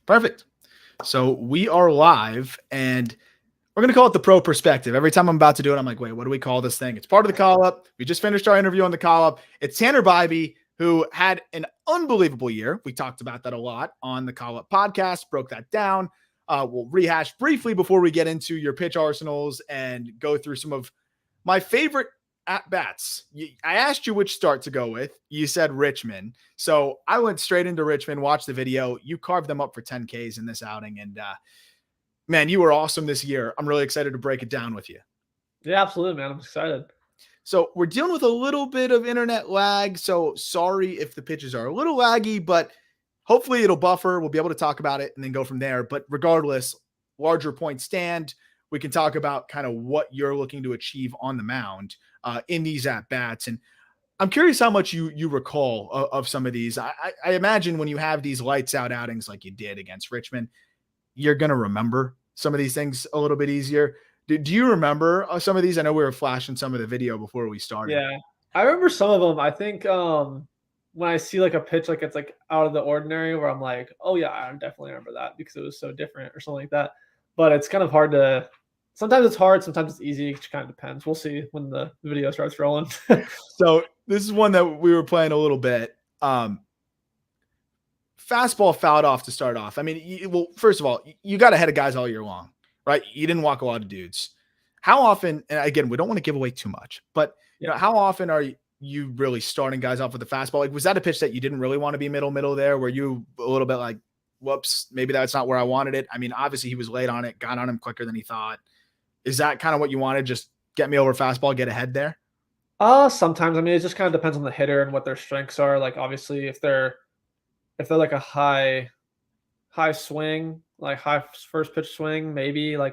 Perfect. So we are live, and we're going to call it the pro perspective. Every time I'm about to do it, I'm like, wait, what do we call this thing? It's part of the call up. We just finished our interview on the call up. It's Tanner Bibee, who had an unbelievable year. We talked about that a lot on the call up podcast, broke that down. We'll rehash briefly before we get into your pitch arsenals and go through some of my favorite at bats. I asked you which start to go with. You said Richmond. So I went straight into Richmond, watched the video. You carved them up for 10 Ks in this outing. And man, you were awesome this year. I'm really excited to break it down with you. Yeah, absolutely, man. I'm excited. So we're dealing with a little bit of internet lag. So sorry if the pitches are a little laggy, but hopefully it'll buffer. We'll be able to talk about it and then go from there. But regardless, larger point stand. We can talk about kind of what you're looking to achieve on the mound in these at-bats. And I'm curious how much you recall of some of these. I imagine when you have these lights out outings like you did against Richmond, you're going to remember some of these things a little bit easier. Do you remember some of these? I know we were flashing some of the video before we started. Yeah, I remember some of them. I think when I see like a pitch like it's like out of the ordinary where I'm like, oh yeah, I definitely remember that because it was so different or something like that. But it's kind of hard to – sometimes it's hard, sometimes it's easy. It kind of depends. We'll see when the video starts rolling. So this is one that we were playing a little bit. Fastball fouled off to start off. I mean, well, first of all, you got ahead of guys all year long, right? You didn't walk a lot of dudes. How often – and again, we don't want to give away too much, but you know, how often are you really starting guys off with the fastball? Like, was that a pitch that you didn't really want to be middle there? Were you a little bit like, whoops, maybe that's not where I wanted it? I mean, obviously he was late on it, got on him quicker than he thought. Is that kind of what you wanted? Just get me over fastball, get ahead there? Sometimes. I mean, it just kind of depends on the hitter and what their strengths are. Like, obviously, if they're like a high swing, like high first pitch swing, maybe a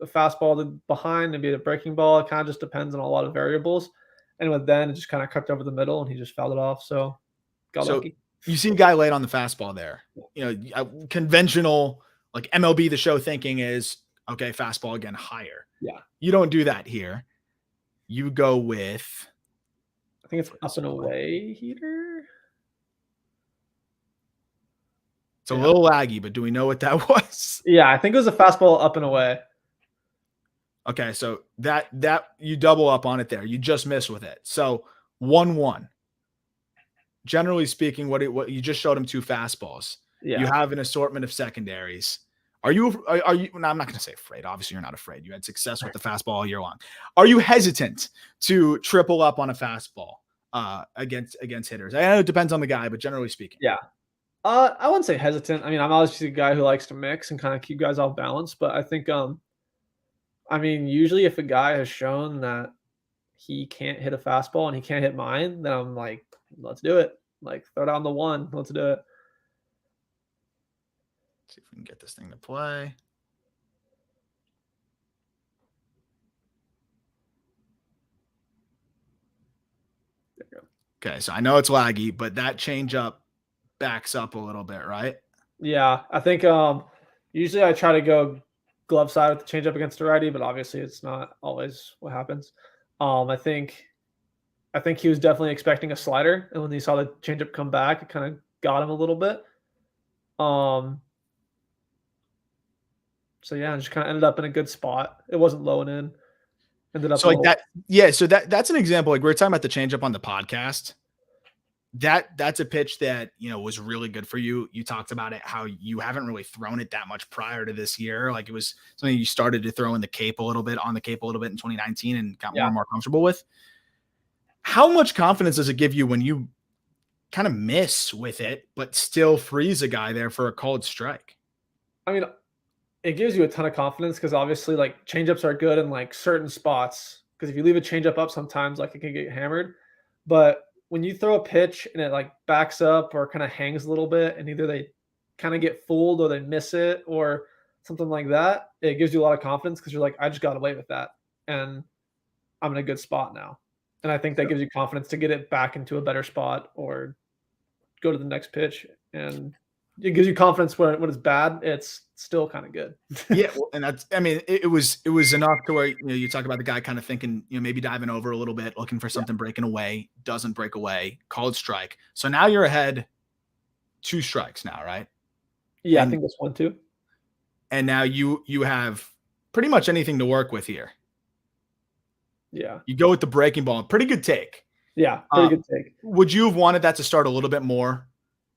fastball to behind, maybe a breaking ball. It kind of just depends on a lot of variables. And with then, it just kind of cut over the middle, and he just fouled it off. So, got lucky. You see a guy late on the fastball there. You know, conventional, like MLB The Show thinking is, okay, fastball again higher. Yeah. You don't do that here. You go with, I think it's up and away heater. It's a little laggy, but do we know what that was? Yeah, I think it was a fastball up and away. Okay, so that you double up on it there. You just miss with it. So 1-1. Generally speaking, what you just showed him two fastballs. Yeah. You have an assortment of secondaries. Are you? No, I'm not going to say afraid. Obviously, you're not afraid. You had success with the fastball all year long. Are you hesitant to triple up on a fastball against hitters? I know it depends on the guy, but generally speaking, yeah. I wouldn't say hesitant. I mean, I'm obviously a guy who likes to mix and kind of keep guys off balance, but I think I mean, usually if a guy has shown that he can't hit a fastball and he can't hit mine, then I'm like, let's do it. Like, throw down the one. Let's do it. See if we can get this thing to play. There you go. Okay, so I know it's laggy, but that changeup backs up a little bit, right? Yeah, I think usually I try to go glove side with the changeup against the righty, but obviously it's not always what happens. I think he was definitely expecting a slider, and when he saw the changeup come back, it kind of got him a little bit. So yeah, just kind of ended up in a good spot. It wasn't low and in. Ended up so like that. Yeah, so that's an example. Like we were talking about the changeup on the podcast. That's a pitch that, you know, was really good for you. You talked about it, how you haven't really thrown it that much prior to this year. Like it was something you started to throw in the cape a little bit in 2019 and got more and more comfortable with. How much confidence does it give you when you kind of miss with it, but still freeze a guy there for a called strike? I mean, it gives you a ton of confidence because obviously like changeups are good in like certain spots. Because if you leave a changeup up, sometimes like it can get hammered. But when you throw a pitch and it like backs up or kind of hangs a little bit and either they kind of get fooled or they miss it or something like that, it gives you a lot of confidence because you're like, I just got away with that and I'm in a good spot now. And I think that gives you confidence to get it back into a better spot or go to the next pitch. And it gives you confidence when it's bad, it's still kind of good. Yeah. Well, and that's, I mean, it was enough to where, you know, you talk about the guy kind of thinking, you know, maybe diving over a little bit, looking for something breaking away, doesn't break away, called strike. So now you're ahead 2 strikes now, right? Yeah, I and think that's one too. now you have pretty much anything to work with here. Yeah. You go with the breaking ball. Pretty good take. Yeah, Uh, pretty good take. would you have wanted that to start a little bit more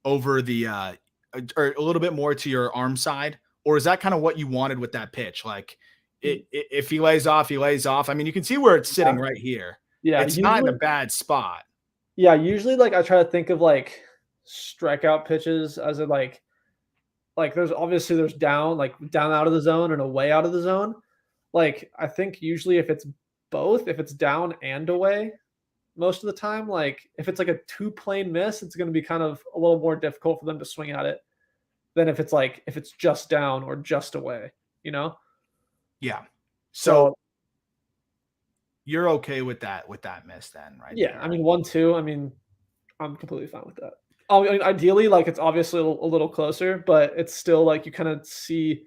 over the or a little bit more to your arm side, or is that kind of what you wanted with that pitch? Like, if he lays off, he lays off. I mean, you can see where it's Yeah. sitting right here. Yeah, It's not in a usually bad spot. like I try to think of like strikeout pitches as a like there's down, like down out of the zone and away out of the zone. Like I think usually if it's both, if it's down and away, most of the time, like if it's like a two plane miss, it's going to be kind of a little more difficult for them to swing at it than if it's just down or just away, you know? Yeah. So So you're okay with that miss then, right yeah, there. I mean 1-2, I mean I'm completely fine with that. I mean, ideally, like it's obviously a little closer, but it's still like you kind of see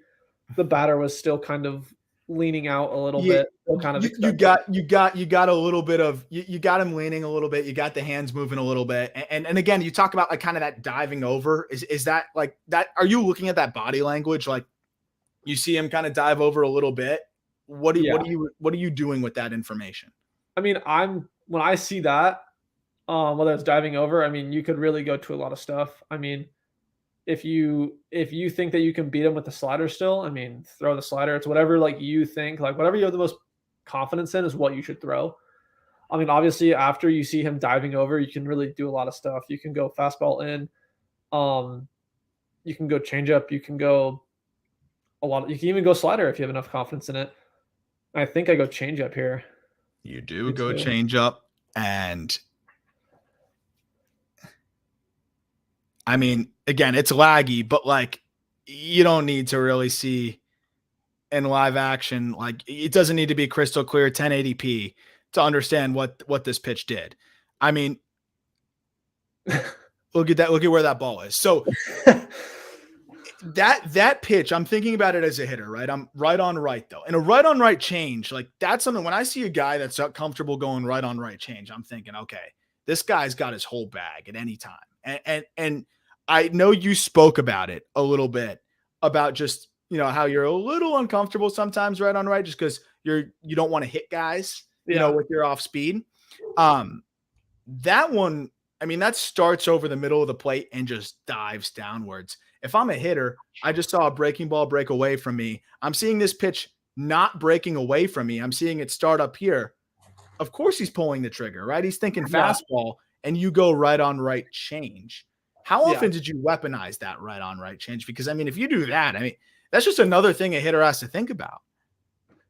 the batter was still kind of leaning out a little Yeah, bit, still kind of you expecting. got a little bit of you got him leaning a little bit. You got the hands moving a little bit, and again, you talk about like kind of that diving over. Is that like that? Are you looking at that body language? Like you see him kind of dive over a little bit. Yeah. What are you doing with that information? I mean, when I see that, whether it's diving over, I mean, you could really go to a lot of stuff. I mean, if you think that you can beat him with the slider still, I mean, throw the slider. It's whatever like you think, like whatever you have the most confidence in is what you should throw. I mean, obviously, after you see him diving over, you can really do a lot of stuff. You can go fastball in, um, you can go changeup, you can go a lot. You can even go slider if you have enough confidence in it. I think I go changeup here. You do Me go too. change up, and I mean, again, it's laggy, but like you don't need to really see in live action. Like it doesn't need to be crystal clear 1080p to understand what this pitch did. I mean, look at that. Look at where that ball is. So that pitch, I'm thinking about it as a hitter, right? I'm right on right though. And a right on right change, like that's something when I see a guy that's comfortable going right on right change, I'm thinking, okay, this guy's got his whole bag at any time. And I know you spoke about it a little bit about just, how you're a little uncomfortable sometimes right on right just because you don't want to hit guys, Yeah. with your off speed. That one, I mean, that starts over the middle of the plate and just dives downwards. If I'm a hitter, I just saw a breaking ball break away from me. I'm seeing this pitch not breaking away from me. I'm seeing it start up here. Of course he's pulling the trigger, right? He's thinking Yeah. fastball, and you go right on right change. How Yeah. often did you weaponize that right on right change? Because, I mean, if you do that, I mean, that's just another thing a hitter has to think about.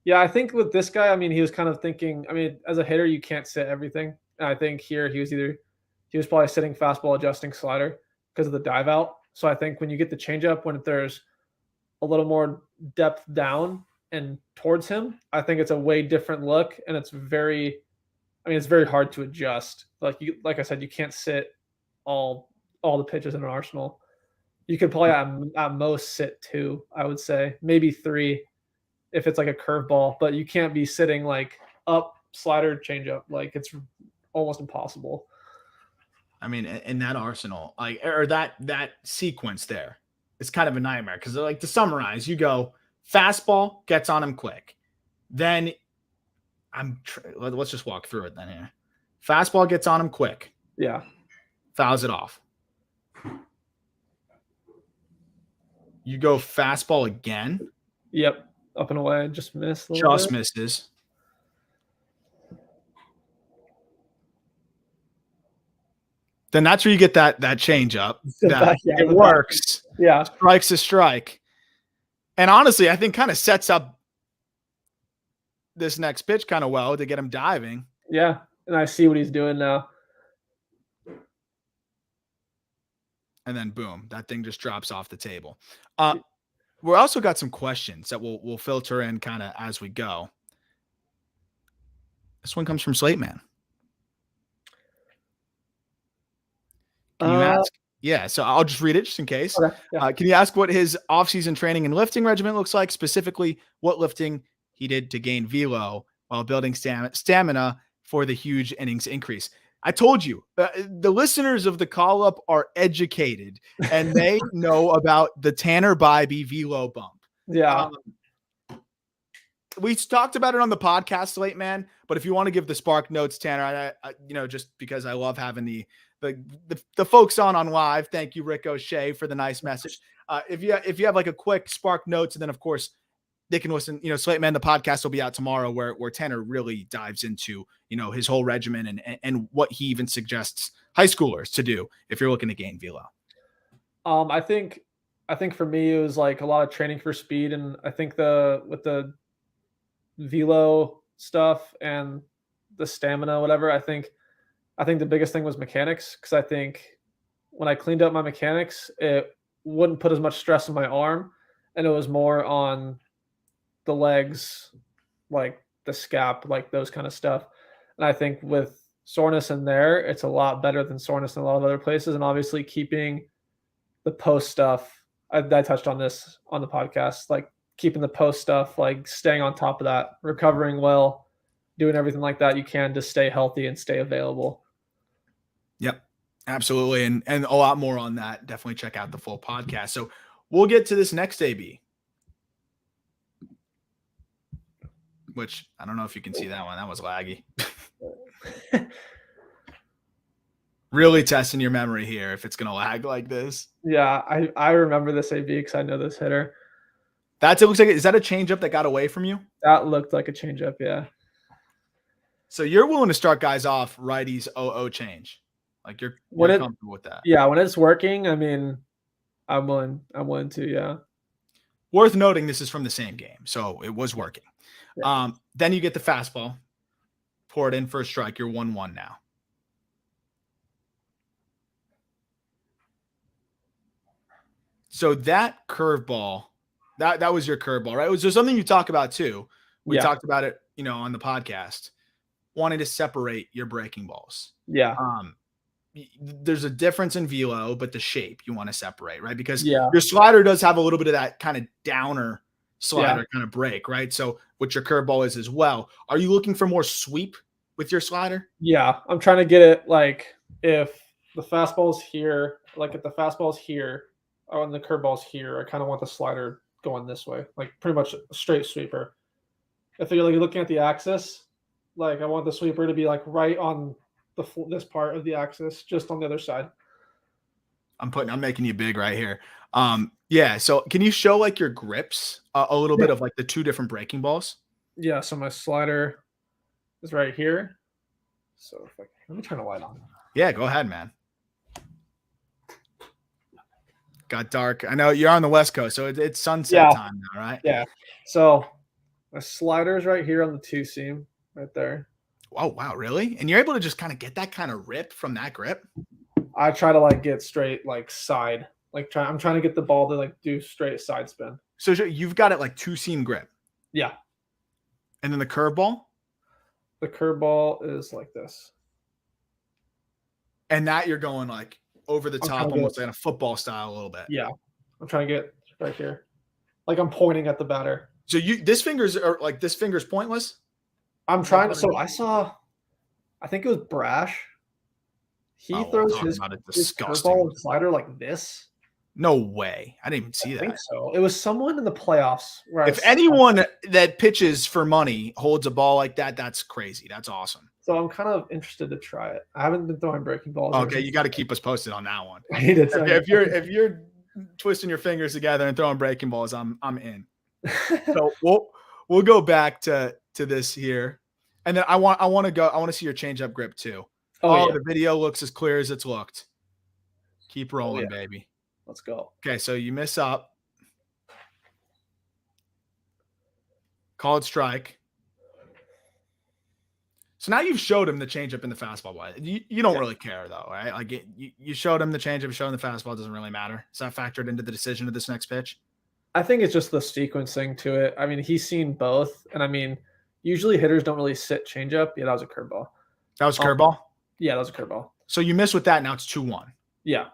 Yeah, I think with this guy, I mean, he was kind of thinking, I mean, as a hitter, you can't sit everything. And I think here he was probably sitting fastball, adjusting slider because of the dive out. So I think when you get the changeup, when there's a little more depth down and towards him, I think it's a way different look. And it's it's very hard to adjust. Like I said, you can't sit all the pitches in an arsenal. You could probably at most sit two, I would say, maybe three if it's like a curveball, but you can't be sitting like up, slider, changeup. Like it's almost impossible. I mean, in that arsenal, like, or that sequence there, it's kind of a nightmare because, like, to summarize, you go fastball gets on him quick, then let's just walk through it then here. Fastball gets on him quick, Yeah. fouls it off. You go fastball again, Yep. Up and away, just missed a little just bit. misses. Then that's where you get that change up. That it works. Yeah. Strike's a strike. And honestly, I think kind of sets up this next pitch kind of well to get him diving. Yeah. And I see what he's doing now. And then boom, that thing just drops off the table. We also got some questions that we'll filter in kind of as we go. This one comes from Slate Man. Can you ask? Yeah, so I'll just read it just in case. Okay, yeah. Can you ask what his off-season training and lifting regimen looks like? Specifically, what lifting he did to gain velo while building stamina for the huge innings increase. I told you, the listeners of the call up are educated and they know about the Tanner Bibee velo bump. Yeah. We talked about it on the podcast late, man. But if you want to give the spark notes, Tanner, I just because I love having the folks on live. Thank you, Rick O'Shea, for the nice message. If you have like a quick spark notes, and then of course they can listen. Slate Man, the podcast will be out tomorrow, where Tanner really dives into his whole regimen and what he even suggests high schoolers to do if you're looking to gain velo. I think for me it was like a lot of training for speed, and I think with the velo stuff and the stamina, whatever. I think the biggest thing was mechanics, because I think when I cleaned up my mechanics, it wouldn't put as much stress on my arm, and it was more on the legs, like the scap, like those kind of stuff. And I think with soreness in there, it's a lot better than soreness in a lot of other places. And obviously keeping the post stuff, I touched on this on the podcast, like keeping the post stuff, like staying on top of that, recovering well, doing everything like that you can to stay healthy and stay available. Yep, absolutely. And a lot more on that. Definitely check out the full podcast. So we'll get to this next AB, which I don't know if you can see that one. That was laggy. Really testing your memory here if it's going to lag like this. Yeah, I remember this AB because I know this hitter. It looks like, is that a changeup that got away from you? That looked like a changeup, yeah. So you're willing to start guys off righties 0-0 change. Like you're comfortable with that. Yeah, when it's working, I mean, I'm willing to, yeah. Worth noting, this is from the same game, so it was working. Yeah. Then you get the fastball, pour it in for a strike. You're 1-1 now. So that curveball, that was your curveball, right? Was there something you talk about too? We talked about it, on the podcast, wanting to separate your breaking balls. Yeah. There's a difference in velo, but the shape you want to separate, right? Because your slider does have a little bit of that kind of downer slider kind of break, right? So what your curveball is as well. Are you looking for more sweep with your slider? Yeah, I'm trying to get it like if the fastball's here, like if the fastball's here, and the curveball's here, I kind of want the slider going this way, like pretty much a straight sweeper. If you're like looking at the axis, like I want the sweeper to be like right on this part of the axis, just on the other side. I'm making you big right here. Yeah. So can you show like your grips a little bit of like the two different breaking balls? Yeah. So my slider is right here. So if let me turn the light on. Yeah, go ahead, man. Got dark. I know you're on the West Coast, so it's sunset time now, right? Yeah. So my slider's right here on the two seam, right there. Oh, wow, really? And you're able to just kind of get that kind of rip from that grip? I try to like get straight like side. I'm trying to get the ball to like do straight side spin. So you've got it like two seam grip. Yeah. And then the curveball? The curveball is like this. And that you're going like over the top, almost like a football style a little bit. Yeah. I'm trying to get right here. Like I'm pointing at the batter. So this finger's pointless? I'm trying to, so I think it was Brash. He throws his curveball and slider like this. No way. I didn't even see that. I think so. It was someone in the playoffs. If anyone that pitches for money holds a ball like that, that's crazy. That's awesome. So I'm kind of interested to try it. I haven't been throwing breaking balls. Okay, you got to keep us posted on that one. If you're twisting your fingers together and throwing breaking balls, I'm in. So we'll go back to this here, and then I want to see your changeup grip too. The video looks as clear as it's looked. Keep rolling, baby. Let's go. Okay, so you miss up. Call it strike. So now you've showed him the changeup and the fastball. You don't really care though, right? Like you showed him the changeup, showing the fastball doesn't really matter. Is that factored into the decision of this next pitch? I think it's just the sequencing to it. I mean, he's seen both, and I mean, usually hitters don't really sit changeup. Yeah, that was a curveball. That was a curveball? Yeah, that was a curveball. So you missed with that. Now it's 2-1. Yeah.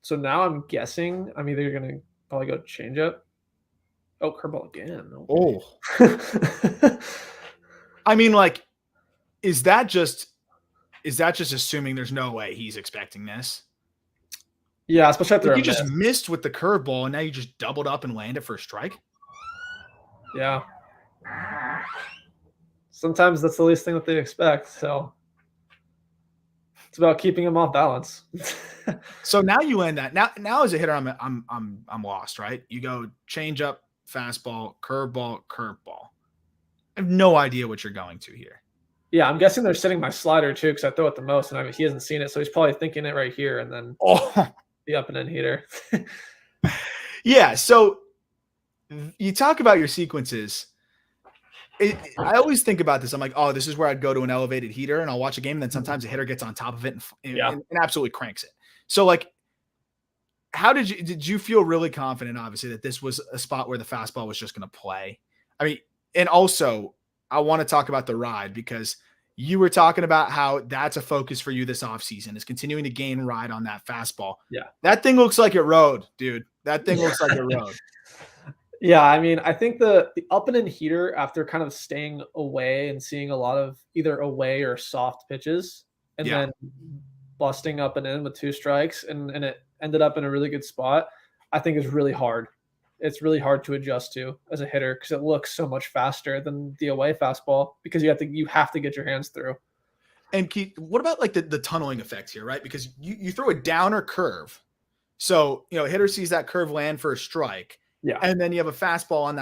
So now I'm guessing I'm either going to probably go changeup. Oh, curveball again. Okay. Oh. I mean, like, is that is that just assuming there's no way he's expecting this? Yeah, especially after Like a you just miss. missed with the curveball, and now you just doubled up and landed for a strike. Yeah. Sometimes that's the least thing that they expect. So it's about keeping him off balance. So now you land that. Now as a hitter, I'm lost, right? You go change up, fastball, curveball, curveball. I have no idea what you're going to here. Yeah, I'm guessing they're sitting my slider too because I throw it the most, and I mean he hasn't seen it, so he's probably thinking it right here, and then Oh, the up and in heater. yeah. So you talk about your sequences. I always think about this. I'm like, oh, this is where I'd go to an elevated heater and I'll watch a game. And then sometimes a hitter gets on top of it and absolutely cranks it. So like, how did you feel really confident, obviously, that this was a spot where the fastball was just going to play? I mean, and also I want to talk about the ride because you were talking about how that's a focus for you this offseason is continuing to gain ride on that fastball. Yeah. That thing looks like it rode, dude. That thing looks like it rode. Yeah, I mean, I think the up and in heater after kind of staying away and seeing a lot of either away or soft pitches and then busting up and in with 2 strikes and it ended up in a really good spot, I think is really hard. It's really hard to adjust to as a hitter because it looks so much faster than the away fastball because you have to get your hands through. And Keith, what about like the tunneling effect here, right? Because you throw a downer curve. So, a hitter sees that curve land for a strike. Yeah. And then you have a fastball on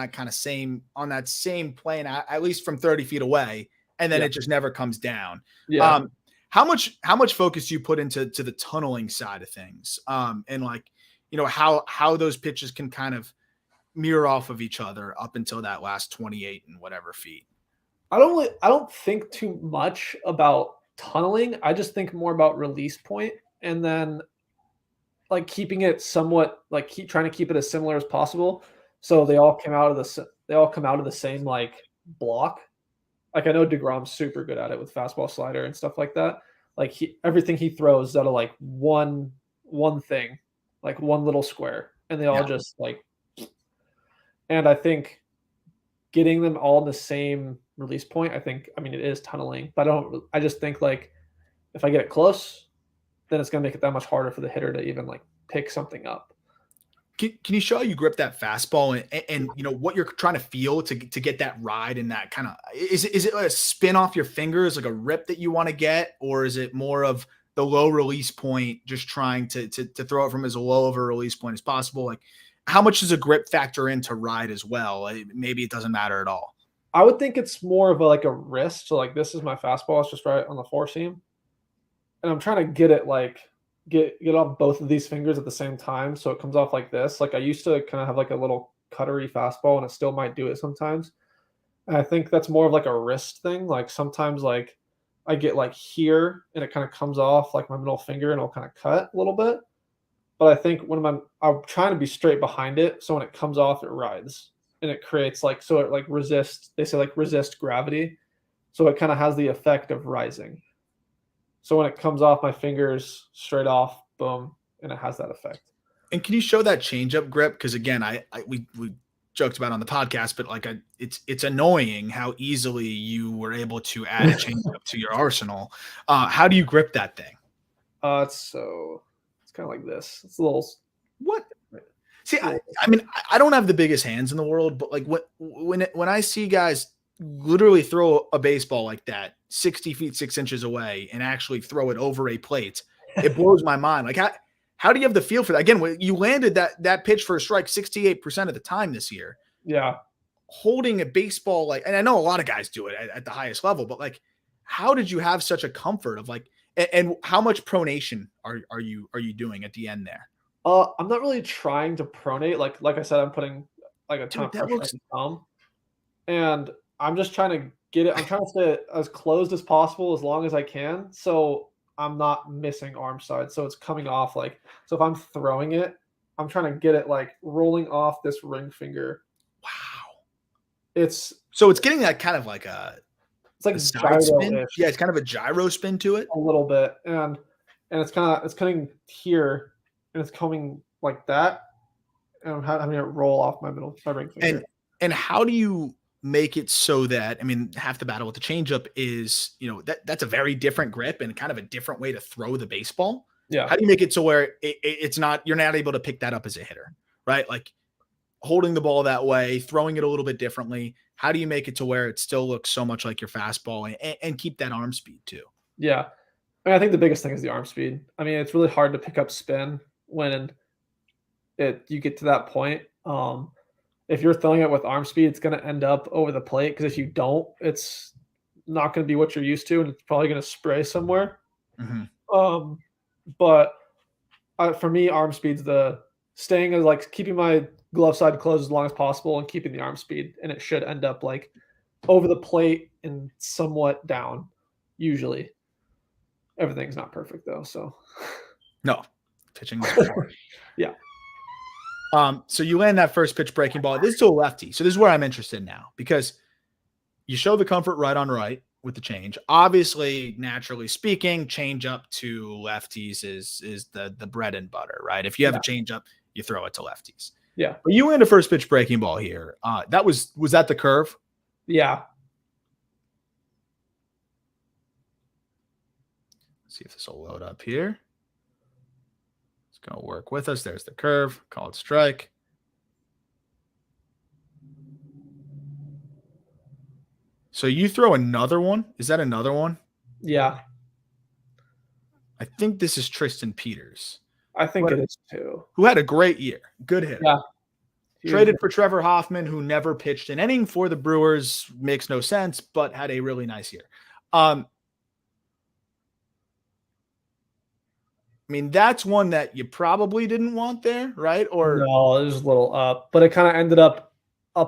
that same plane, at least from 30 feet away. And then it just never comes down. Yeah. How much focus do you put into the tunneling side of things? And like, how those pitches can kind of mirror off of each other up until that last 28 and whatever feet. I don't think too much about tunneling. I just think more about release point and then like keeping it somewhat like trying to keep it as similar as possible. So they all come out of the same like block. Like I know DeGrom's super good at it with fastball slider and stuff like that. Like everything he throws is out of like one thing, like one little square, and they all just like. And I think getting them all in the same release point, I mean, it is tunneling, but I just think like if I get it close, then it's going to make it that much harder for the hitter to even like pick something up. Can you show how you grip that fastball and what you're trying to feel to get that ride and that kind of is it like a spin off your fingers, like a rip that you want to get, or is it more of the low release point, just trying to throw it from as low of a release point as possible? Like how much does a grip factor into ride as well? Maybe it doesn't matter at all. I would think it's more of like a wrist. So like this is my fastball. It's just right on the four seam. And I'm trying to get it like get off both of these fingers at the same time. So it comes off like this. Like I used to kind of have like a little cuttery fastball and it still might do it sometimes. And I think that's more of like a wrist thing. Like sometimes like I get like here and it kind of comes off like my middle finger and it'll kind of cut a little bit. But I think when I'm trying to be straight behind it. So when it comes off, it rides and it creates like, so it like resists, they say like resist gravity. So it kind of has the effect of rising. So when it comes off my fingers straight off, boom, and it has that effect. And can you show that changeup grip? Because again, we joked about it on the podcast, but like it's annoying how easily you were able to add a changeup to your arsenal. How do you grip that thing? It's kind of like this. It's a little. What? See, I mean, I don't have the biggest hands in the world, but like when I see guys literally throw a baseball like that 60 feet 6 inches away and actually throw it over a plate, it blows my mind. Like how do you have the feel for that? Again, you landed that pitch for a strike 68% of the time this year. Yeah. Holding a baseball like, and I know a lot of guys do it at the highest level, but like, how did you have such a comfort of like, and how much pronation are you doing at the end there? I'm not really trying to pronate. Like I said, I'm putting like a ton of pressure on the thumb, and I'm just trying to get it. I'm trying to stay as closed as possible as long as I can, so I'm not missing arm side. So it's coming off like. So if I'm throwing it, I'm trying to get it like rolling off this ring finger. Wow. It's getting that kind of like it's like a side spin. Yeah, it's kind of a gyro spin to it. A little bit, and it's coming here. And it's coming like that, and I'm having it roll off my ring finger. And how do you make it so that, I mean, half the battle with the changeup is, that's a very different grip and kind of a different way to throw the baseball. Yeah. How do you make it so where it's not, you're not able to pick that up as a hitter, right? Like holding the ball that way, throwing it a little bit differently. How do you make it to where it still looks so much like your fastball and keep that arm speed too? Yeah. I think the biggest thing is the arm speed. I mean, it's really hard to pick up spin when you get to that point. If you're throwing it with arm speed, it's going to end up over the plate because if you don't, it's not going to be what you're used to, and it's probably going to spray somewhere. Mm-hmm. But for me, arm speed's the staying is like keeping my glove side closed as long as possible and keeping the arm speed, and it should end up like over the plate and somewhat down. Usually, everything's not perfect though. So no, pitching is hard. Yeah. So you land that first pitch breaking ball. This is to a lefty. So this is where I'm interested now because you show the comfort right on right with the change. Obviously, naturally speaking, change up to lefties is the bread and butter, right? If you have a change up, you throw it to lefties. Yeah. But you land a first pitch breaking ball here. Was that the curve? Yeah. Let's see if this will load up here. It's going to work with us. There's the curve. Call it strike. So you throw another one. Is that another one? Yeah. I think this is Tristan Peters. I think it is too. Who had a great year. Good hitter. Yeah. Traded for Trevor Hoffman, who never pitched an inning for the Brewers. Makes no sense, but had a really nice year. I mean, that's one that you probably didn't want there, right? Or no, it was a little up, but it kind of ended up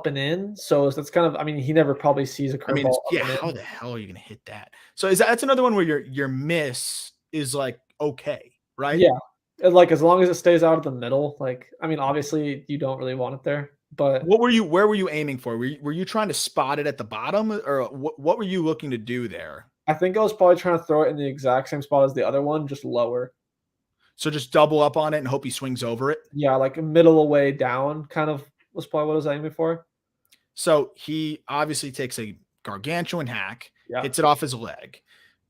and in. So that's kind of, I mean, he never probably sees a curveball. How the hell are you going to hit that? So that's another one where your miss is like okay, right? Yeah, like as long as it stays out of the middle. Like, I mean, obviously you don't really want it there, but where were you aiming for? Were you trying to spot it at the bottom, or what were you looking to do there? I think I was probably trying to throw it in the exact same spot as the other one, just lower. So just double up on it and hope he swings over it? Yeah, like a middle away down kind of was probably what I was aiming for. So he obviously takes a gargantuan hack, hits it off his leg.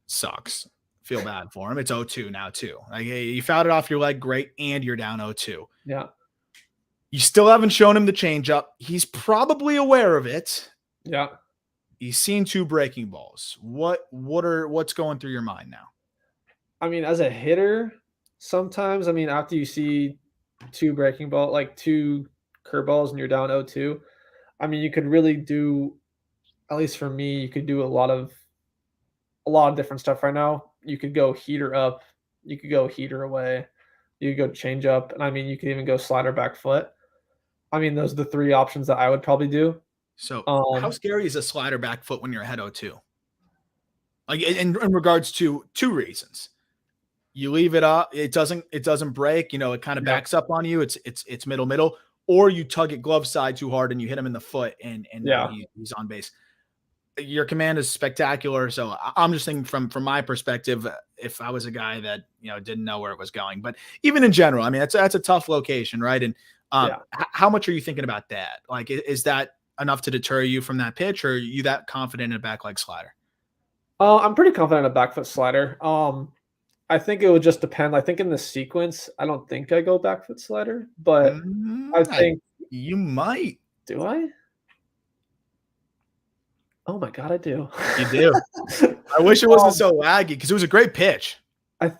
Sucks. Feel bad for him. It's 0-2 now too. Like, hey, you fouled it off your leg, great, and you're down 0-2. Yeah. You still haven't shown him the changeup. He's probably aware of it. Yeah. He's seen two breaking balls. What's going through your mind now? I mean, as a hitter, sometimes, I mean, after you see two breaking ball, like two curveballs and you're down 0-2, I mean, you could really do, at least for me, you could do a lot of different stuff right now. You could go heater up, you could go heater away, you could go change up, and I mean, you could even go slider back foot. I mean, those are the three options that I would probably do. So how scary is a slider back foot when you're ahead 0-2? Like in regards to two reasons. You leave it up, it doesn't break, it kind of backs up on you. It's middle, or you tug it glove side too hard and you hit him in the foot and now he's on base. Your command is spectacular. So I'm just thinking from my perspective, if I was a guy that, didn't know where it was going, but even in general, I mean, that's a tough location, right? And how much are you thinking about that? Like, is that enough to deter you from that pitch, or are you that confident in a back leg slider? I'm pretty confident in a back foot slider. I think it would just depend. I think in the sequence, I don't think I go back foot slider, but I think you might. Do I? Oh my God, I do. You do. I wish it wasn't so laggy because it was a great pitch. I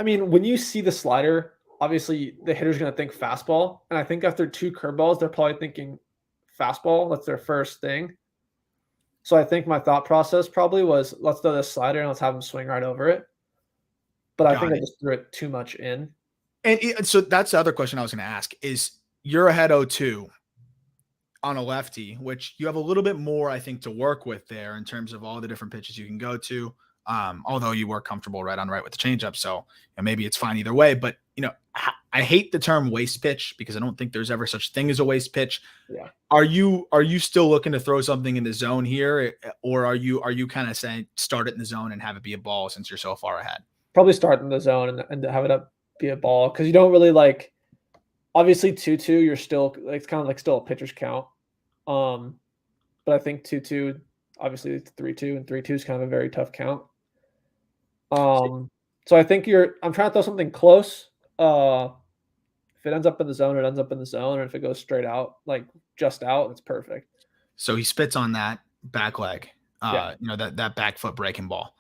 mean, when you see the slider, obviously the hitter's going to think fastball. And I think after two curveballs, they're probably thinking fastball. That's their first thing. So I think my thought process probably was, let's throw this slider and let's have him swing right over it. But I think I just threw it too much in. And so that's the other question I was going to ask is, you're ahead 0-2 on a lefty, which you have a little bit more, I think, to work with there in terms of all the different pitches you can go to. Although you were comfortable right on right with the changeup. So maybe it's fine either way. But, I hate the term waste pitch because I don't think there's ever such thing as a waste pitch. Yeah. Are you still looking to throw something in the zone here, or are you kind of saying start it in the zone and have it be a ball since you're so far ahead? Probably start in the zone and have it be a ball, because you don't really Obviously 2-2, you're still like, it's kind of like still a pitcher's count. Um, but I think 2-2, obviously it's 3-2, and 3-2 is kind of a very tough count. So I think I'm trying to throw something close. If it ends up in the zone, it ends up in the zone, and if it goes straight out, like just out, it's perfect. So he spits on that back leg, Yeah. that back foot breaking ball.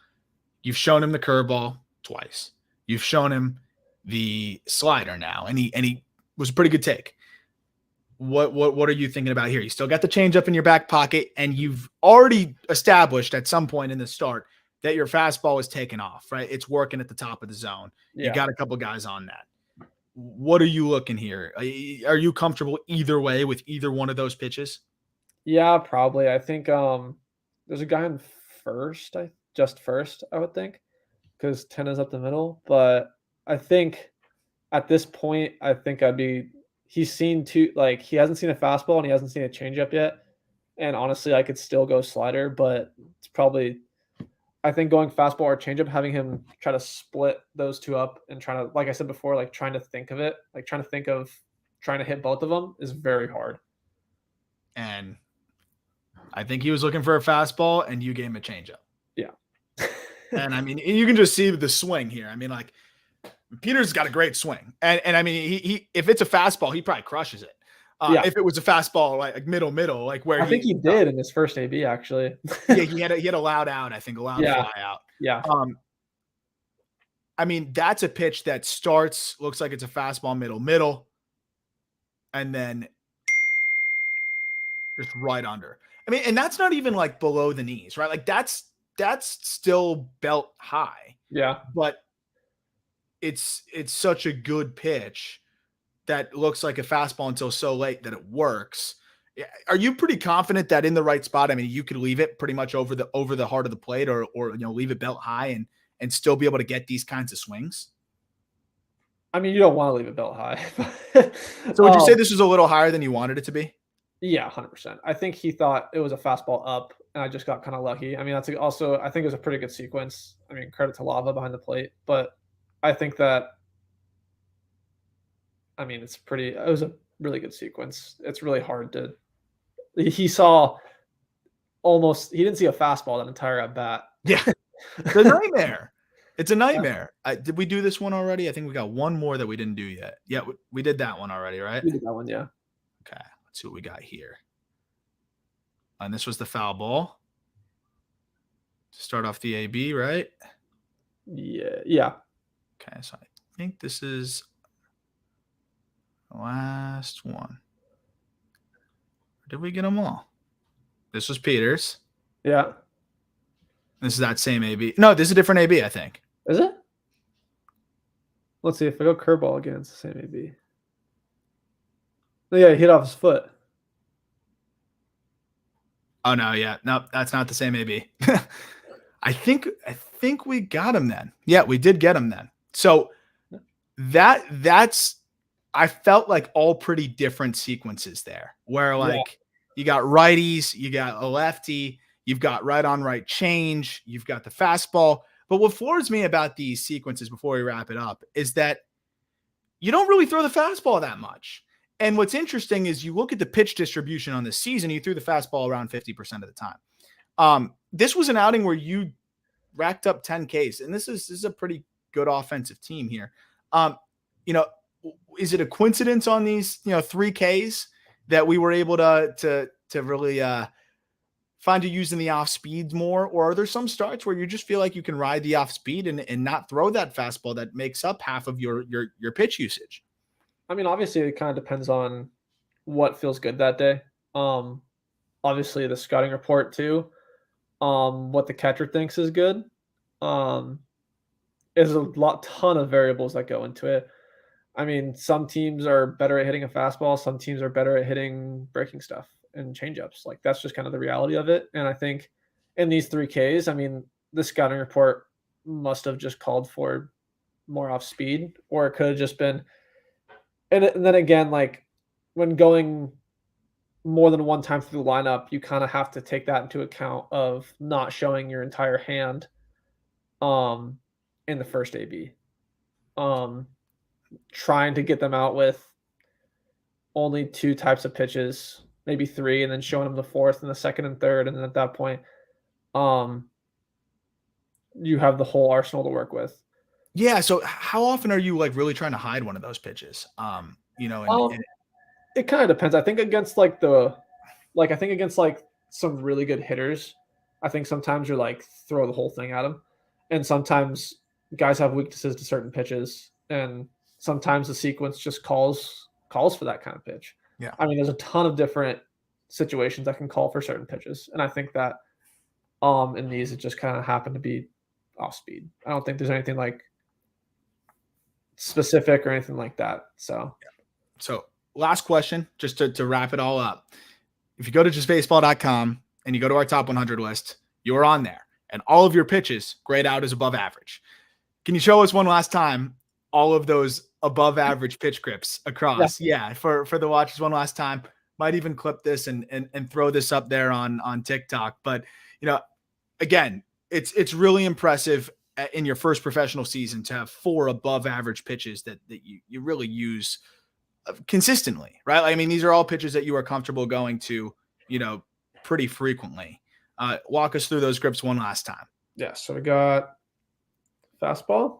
You've shown him the curveball twice. You've shown him the slider now, and he was a pretty good take. What are you thinking about here? You still got the changeup in your back pocket, and you've already established at some point in the start that your fastball is taken off, right? It's working at the top of the zone. You Yeah. got a couple guys on that. What are you looking here? Are you comfortable either way with either one of those pitches? Yeah, probably. I think, there's a guy in first, just first, I would think, because 10 is up the middle, but I think at this point, I think he's seen two, like, he hasn't seen a fastball and he hasn't seen a changeup yet, and honestly, I could still go slider, but it's probably, I think going fastball or changeup, having him try to split those 2 up and trying to, like I said before, like, trying to think of it, like, trying to think of trying to hit both of them is very hard. And I think he was looking for a fastball, and you gave him a changeup. Yeah. And I mean, you can just see the swing here. I mean, like, Peter's got a great swing, and I mean, he if it's a fastball, he probably crushes it. Yeah. If it was a fastball, like middle, like where I think he did in his first AB, actually. yeah, he had a loud out, I think, a loud Yeah. fly out. Yeah. I mean, that's a pitch that starts, looks like it's a fastball, middle, and then just right under. I mean, and that's not even like below the knees, right? Like that's still belt high, Yeah. but it's such a good pitch that looks like a fastball until so late that it works. Are you pretty confident that in the right spot, I mean, you could leave it pretty much over the heart of the plate, or leave it belt high and still be able to get these kinds of swings? I mean, you don't wanna leave it belt high. So would you say this was a little higher than you wanted it to be? Yeah, 100%. I think he thought it was a fastball up, and I just got kinda lucky. I mean, that's also, I think it was a pretty good sequence. I mean, credit to Lava behind the plate, but I think that, I mean, it was a really good sequence. It's really hard to, he saw he didn't see a fastball that entire at bat. Yeah. It's a nightmare. It's a nightmare. Did we do this one already? I think we got one more that we didn't do yet. Yeah, we did that one already, right? We did that one, yeah. Okay, let's see what we got here. And this was the foul ball. Start off the AB, right? Yeah, yeah. Okay, so I think this is the last one. Or did we get them all? This was Peters. Yeah. This is that same AB. No, this is a different AB, I think. Is it? Let's see, if I go curveball again, it's the same AB. Oh, yeah, he hit off his foot. Oh no, yeah. No, that's not the same AB. I think we got him then. Yeah, we did get him then. So that's I felt like all pretty different sequences there. Where like you got righties, you got a lefty, you've got right on right change, you've got the fastball. But what floors me about these sequences before we wrap it up is that you don't really throw the fastball that much. And what's interesting is you look at the pitch distribution on this season, you threw the fastball around 50% of the time. This was an outing where you racked up 10 Ks, and this is a pretty good offensive team here. Is it a coincidence on these 3 Ks that we were able to really find you using the off speeds more, or are there some starts where you just feel like you can ride the off speed and not throw that fastball that makes up half of your pitch usage? I mean, obviously, it kind of depends on what feels good that day. Obviously, the scouting report too. What the catcher thinks is good. There's a ton of variables that go into it. I mean, some teams are better at hitting a fastball. Some teams are better at hitting breaking stuff and changeups. Like that's just kind of the reality of it. And I think in these 3 Ks, I mean, the scouting report must have just called for more off speed, or it could have just been. And then again, like when going more than one time through the lineup, you kind of have to take that into account of not showing your entire hand in the first AB. Trying to get them out with only 2 types of pitches, maybe 3, and then showing them the 4th and the 2nd and 3rd, and then at that point, um, you have the whole arsenal to work with. Yeah. So how often are you like really trying to hide one of those pitches? And It kinda depends. I think against, like, I think against, like, some really good hitters, I think sometimes you're, like, throw the whole thing at them, and sometimes guys have weaknesses to certain pitches, and sometimes the sequence just calls for that kind of pitch. yeah. I mean, there's a ton of different situations that can call for certain pitches, and I think that, in these, it just kinda happened to be off speed. I don't think there's anything, like, specific or anything like that, so So last question, just to wrap it all up. If you go to justbaseball.com and you go to our top 100 list, you're on there. And all of your pitches grade out as above average. Can you show us one last time all of those above average pitch grips across? Yeah, for the watchers one last time. Might even clip this and throw this up there on TikTok. But again, it's really impressive in your first professional season to have 4 above average pitches that you really use consistently, right? I mean, these are all pitches that you are comfortable going to, pretty frequently. Walk us through those grips one last time. Yeah, so we got fastball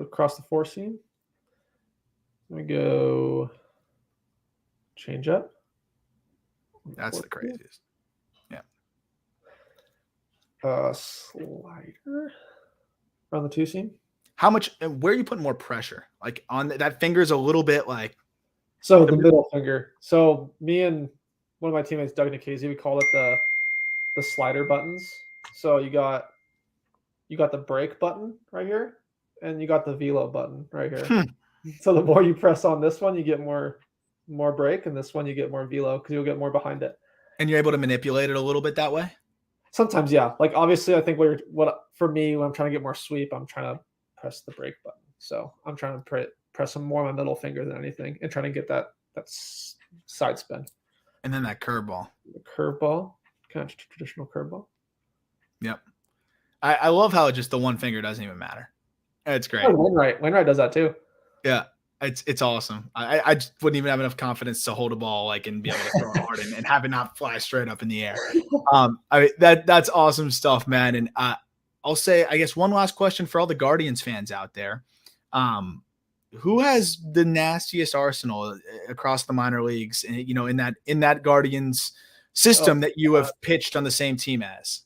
across the 4 seam. We go changeup. That's the craziest. Yeah. Slider around the 2 seam. How much? Where are you putting more pressure? Like on that finger's a little bit like. So the middle finger. So me and one of my teammates, Doug Nikhazy, we call it the slider buttons. So you got the brake button right here, and you got the velo button right here. So the more you press on this one, you get more brake, and this one you get more velo because you'll get more behind it. And you're able to manipulate it a little bit that way? Sometimes, yeah. Like obviously I think what for me when I'm trying to get more sweep, I'm trying to press the brake button. So I'm trying to press some more on my middle finger than anything and trying to get that side spin. And then that curveball. The curveball, kind of traditional curveball. Yep. I love how just the one finger doesn't even matter. It's great. Oh, Wainwright does that too. Yeah. It's awesome. I just wouldn't even have enough confidence to hold a ball and be able to throw it hard and have it not fly straight up in the air. That's awesome stuff, man. And I'll say, I guess one last question for all the Guardians fans out there. Who has the nastiest arsenal across the minor leagues, in that Guardians system that you have pitched on the same team as?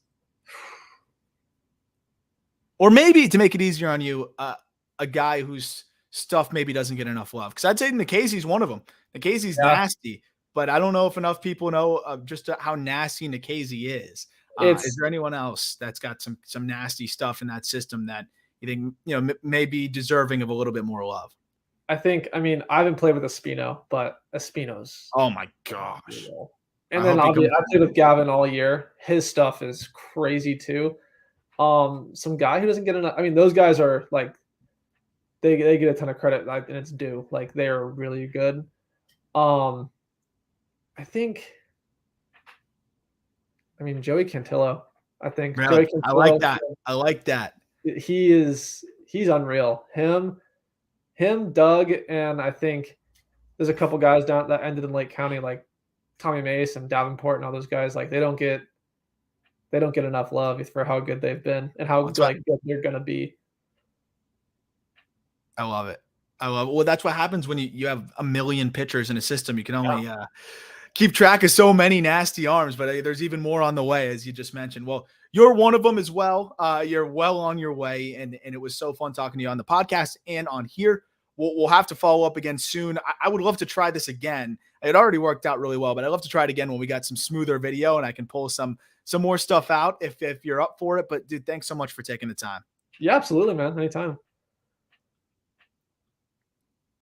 Or maybe to make it easier on you, a guy whose stuff maybe doesn't get enough love. Because I'd say Nikhazy's one of them. Nikhazy's nasty, but I don't know if enough people know just how nasty Nikhazy is. Is there anyone else that's got some nasty stuff in that system that you think may be deserving of a little bit more love? I haven't played with Espino, but Espino's. Oh my gosh! And then I've played with Gavin all year. His stuff is crazy too. Some guy who doesn't get enough. I mean, those guys are like they get a ton of credit, and it's due. Like they're really good. I think. I mean, Joey Cantillo. I think really? Joey Cantillo, I like that. I like that. He's unreal. Him, Doug, and I think there's a couple guys down that ended in Lake County, like Tommy Mace and Davenport and all those guys. Like they don't get enough love for how good they've been and how good they're gonna be. I love it. Well, that's what happens when you have a million pitchers in a system. You can only keep track of so many nasty arms, but there's even more on the way, as you just mentioned. Well, you're one of them as well. You're well on your way, and it was so fun talking to you on the podcast and on here. We'll have to follow up again soon. I would love to try this again. It already worked out really well, but I'd love to try it again when we got some smoother video and I can pull some more stuff out if you're up for it. But dude, thanks so much for taking the time. Yeah, absolutely, man. Anytime.